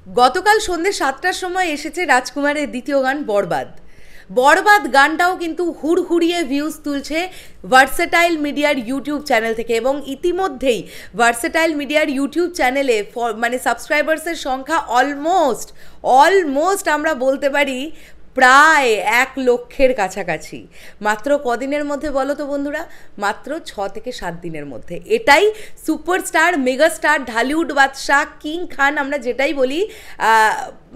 গতকাল সন্ধ্যে ৭টার সময় এসেছে রাজকুমারের দ্বিতীয় গান বরবাদ। বরবাদ গানটাও কিন্তু হুড়হুড়িয়ে ভিউজ তুলছে ভার্সেটাইল মিডিয়ার ইউটিউব চ্যানেল থেকে, এবং ইতিমধ্যেই ভার্সেটাইল মিডিয়ার ইউটিউব চ্যানেলে মানে সাবস্ক্রাইবার্সের সংখ্যা অলমোস্ট আমরা বলতে পারি প্রায় ১ লক্ষের কাছাকাছি। মাত্র কদিনের মধ্যে বলো তো বন্ধুরা? মাত্র ৬ থেকে ৭ দিনের মধ্যে। এটাই সুপারস্টার, মেগাস্টার, ঢালিউড বাদশাহ, কিং খান আমরা যেটাই বলি,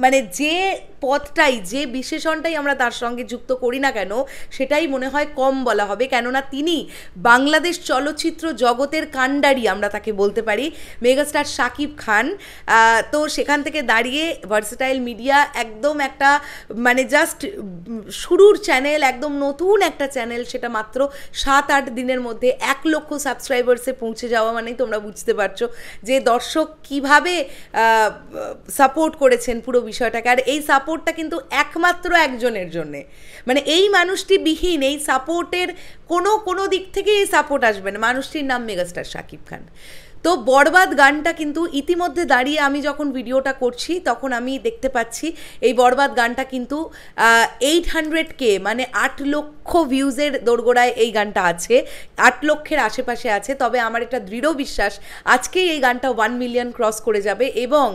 মানে যে পথটাই, যে বিশেষণটাই আমরা তার সঙ্গে যুক্ত করি না কেন, সেটাই মনে হয় কম বলা হবে, কেননা তিনি বাংলাদেশ চলচ্চিত্র জগতের কাণ্ডারি আমরা তাকে বলতে পারি, মেগাস্টার শাকিব খান। তো সেখান থেকে দাঁড়িয়ে ভার্সেটাইল মিডিয়া একদম একটা মানে জাস্ট শুরুর চ্যানেল, একদম নতুন একটা চ্যানেল, সেটা মাত্র ৭-৮ দিনের মধ্যে ১ লক্ষ সাবস্ক্রাইবার্সে পৌঁছে যাওয়া মানেই তোমরা বুঝতে পারছো যে দর্শক কিভাবে সাপোর্ট করেছেন পুরো বিষয়টাকে। আর এই সাপোর্টটা কিন্তু একমাত্র একজনের জন্যে, মানে এই মানুষটি বিহীন এই সাপোর্টের কোনো দিক থেকে এই সাপোর্ট আসবে না। মানুষটির নাম মেগাস্টার শাকিব খান। তো বরবাদ গানটা কিন্তু ইতিমধ্যে দাঁড়িয়ে আমি যখন ভিডিওটা করছি তখন আমি দেখতে পাচ্ছি এই বরবাদ গানটা কিন্তু 800K মানে ৮ লক্ষ ভিউজের দোরগোড়ায় এই গানটা আছে, ৮ লক্ষের আশেপাশে আছে। তবে আমার একটা দৃঢ় বিশ্বাস আজকেই এই গানটা 1 মিলিয়ন ক্রস করে যাবে, এবং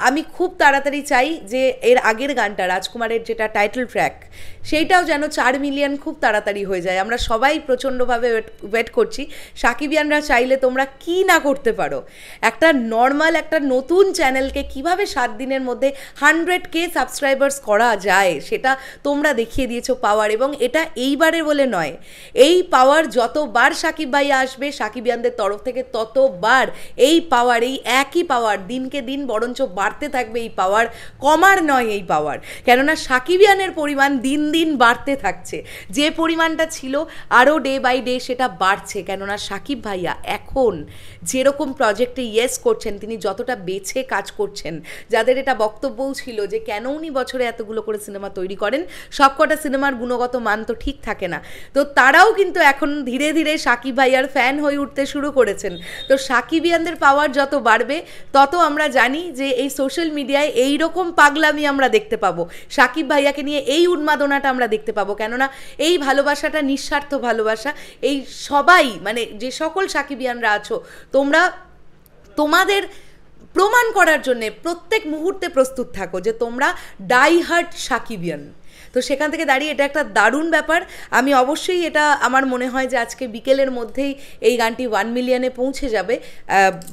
আমি খুব তাড়াতাড়ি চাই যে এর আগের গানটা রাজকুমারের যেটা টাইটেল ট্র্যাক, সেইটাও যেন ৪ মিলিয়ন খুব তাড়াতাড়ি হয়ে যায়। আমরা সবাই প্রচণ্ডভাবে ওয়েট করছি। সাকিবিয়ানরা চাইলে তোমরা কি না করতে পারো, একটা নর্মাল একটা নতুন চ্যানেলকে কিভাবে ৭ দিনের মধ্যে 100K সাবস্ক্রাইবার্স করা যায় সেটা তোমরা দেখিয়ে দিয়েছো পাওয়ার। এবং এটা এইবারের বলে নয়, এই পাওয়ার যতবার সাকিব ভাইয়া আসবে সাকিবিয়ানদের তরফ থেকে ততবার এই পাওয়ার, এই একই পাওয়ার দিনকে দিন বরঞ্চ বাড়তে থাকবে। এই পাওয়ার কমার নয় এই পাওয়ার, কেননা সাকিবিয়ানের পরিমাণ দিন দিন বাড়তে থাকছে। যে পরিমাণটা ছিল আরও ডে বাই ডে সেটা বাড়ছে, কেননা সাকিব ভাইয়া এখন যেরকম প্রজেক্টে ইয়েস করছেন, তিনি যতটা বেছে কাজ করছেন, যাদের এটা বক্তব্যও ছিল যে কেন উনি বছরে এতগুলো করে সিনেমা তৈরি করেন, সবকটা সিনেমার গুণগত মান তো ঠিক থাকে না, তো তারাও কিন্তু এখন ধীরে ধীরে সাকিব ভাইয়ার ফ্যান হয়ে উঠতে শুরু করেছেন। তো সাকিবিয়ানদের পাওয়ার যত বাড়বে তত আমরা জানি যে এই সোশ্যাল মিডিয়ায় এই রকম পাগলামি আমরা দেখতে পাবো, সাকিব ভাইয়াকে নিয়ে এই উন্মাদনাটা আমরা দেখতে পাবো, কেননা এই ভালোবাসাটা নিঃস্বার্থ ভালোবাসা। এই সবাই মানে যে সকল সাকিবিয়ানরা আছো তোমরা তোমাদের প্রমাণ করার জন্যে প্রত্যেক মুহূর্তে প্রস্তুত থাকো যে তোমরা ডাই হার্ট সাকিবিয়ান। তো সেখান থেকে দাঁড়িয়ে এটা একটা দারুণ ব্যাপার। আমি অবশ্যই এটা আমার মনে হয় যে আজকে বিকেলের মধ্যেই এই গানটি 1 মিলিয়নে পৌঁছে যাবে,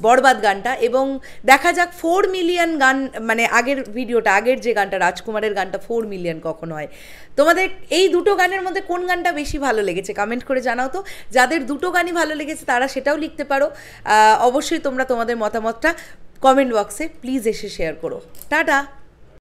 বরবাদ গানটা। এবং দেখা যাক 4 মিলিয়ন গান, মানে আগের ভিডিওটা, আগের যে গানটা রাজকুমারের গানটা 4 মিলিয়ন কখন হয়। তোমাদের এই দুটো গানের মধ্যে কোন গানটা বেশি ভালো লেগেছে কমেন্ট করে জানাও তো। যাদের দুটো গানই ভালো লেগেছে তারা সেটাও লিখতে পারো। অবশ্যই তোমরা তোমাদের মতামতটা কমেন্ট বক্সে প্লিজ এসে শেয়ার করো। টাটা।